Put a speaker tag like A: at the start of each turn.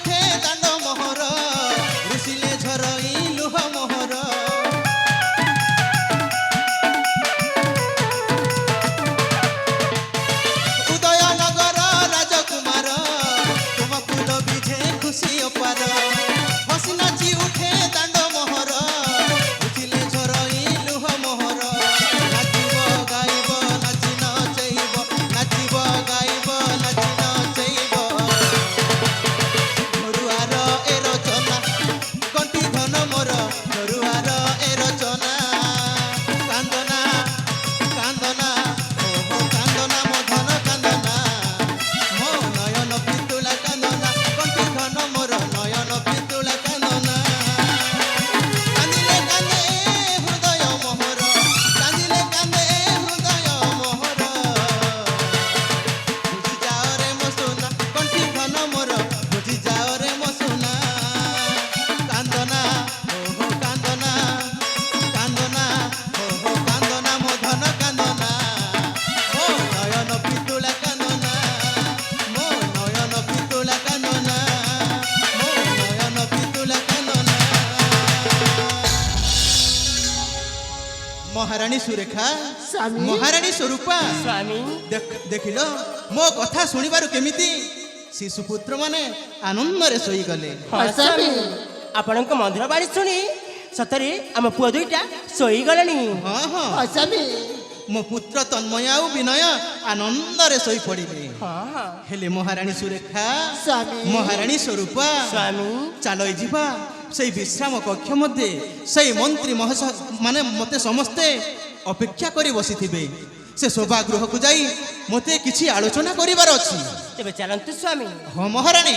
A: ଉଠେ ଦାଣ୍ଡ ମୋହର ରୁଷିଲେ ଝରଇ ଲୁହ ମୋହର ଉଦୟନଗର ରାଜକୁମାର ତୁମକୁ ଲବିଝେ ଖୁସି ଅପାର ହସି ନାଚି ଉଠେ ଦାଣ୍ଡ ମୋହର ରୁଷିଲେ ଝରଇ ଲୁହ ମୋହର ନାଚିବ ଗାଇବ ନାଚି ନଚେଇବ ନାଚିବ ଗାଇବ ନାଚି ନଚେଇବ ଝରୁଆର ଏ ରଚନା କଣ୍ଠି ଧନ ମୋର ଝରୁଆର ଏ ରଚନା କାନ୍ଦନା କାନ୍ଦନା ଓହୋ କାନ୍ଦନା ମୋ ଧନ କାନ୍ଦନା ମୋ ନୟନ ପିତୁଳା କାନ୍ଦନା କଣ୍ଠି ଧନ ମୋର ନୟନ ପିତୁଳା କାନ୍ଦନା କାନ୍ଦିଲେ କାନ୍ଦେ ହୃଦୟ ମୋହର କାନ୍ଦିଲେ କାନ୍ଦେ ହୃଦୟ ମୋହର ବୁଝି ଯାଅ ରେ ମୋ ସୁନା କଣ୍ଠି ଧନ ମୋର ବୁଝି ଯାଅ ରେ ମୋ ସୁନା କାନ୍ଦନା ଓହୋ କାନ୍ଦନା କାନ୍ଦନା ଓହୋ କାନ୍ଦନା ମୋ ଧନ କାନ୍ଦନା ମୋ ନୟନ ପିତୁଳା କାନ୍ଦନା ମୋ ନୟନ ପିତୁଳା କାନ୍ଦନା ମୋ ନୟନ ପିତୁଳା କାନ୍ଦନା ମହାରାଣୀ ସୁରେଖା
B: ସ୍ୱାମୀ।
A: ମହାରାଣୀ ସ୍ୱରୂପା
B: ସ୍ୱାମୀ
A: ଦେଖିଲ ମୋ କଥା ଶୁଣିବାରୁ କେମିତି ଶିଶୁପୁତ୍ର ମାନେ ଆନନ୍ଦରେ ଶୋଇଗଲେ
B: ହଁ ସ୍ୱାମୀ
C: ଆପଣଙ୍କ ମଧୁର ବାଣୀ ଶୁଣି ସତରେ ଆମ ପୁଅ ଦୁଇଟା ଶୋଇଗଲେଣି।
A: ହଁ ହଁ
B: ହଁ ସ୍ୱାମୀ
A: ମୋ ପୁତ୍ର ତନ୍ମୟ ଆଉ ବିନୟ ଆନନ୍ଦରେ ଶୋଇପଡ଼ିଲେ
C: ହଁ ହଁ
A: ହେଲେ ମହାରାଣୀ ସୁରେଖା
B: ସ୍ୱାମୀ
A: ମହାରାଣୀ ସ୍ୱରୂପା
C: ସ୍ୱାମୀ
A: ଚାଲ ଯିବା ସେଇ ବିଶ୍ରାମ କକ୍ଷ ମଧ୍ୟରେ ସେଇ ମନ୍ତ୍ରୀ ମାନେ ମୋତେ ସମସ୍ତେ ଅପେକ୍ଷା କରି ବସିଥିବେ ସେ ସଭାଗୃହକୁ ଯାଇ ମୋତେ କିଛି ଆଲୋଚନା କରିବାର ଅଛି
C: ତେବେ ଚାଲନ୍ତୁ ସ୍ୱାମୀ।
A: ହଁ ମହାରାଣୀ।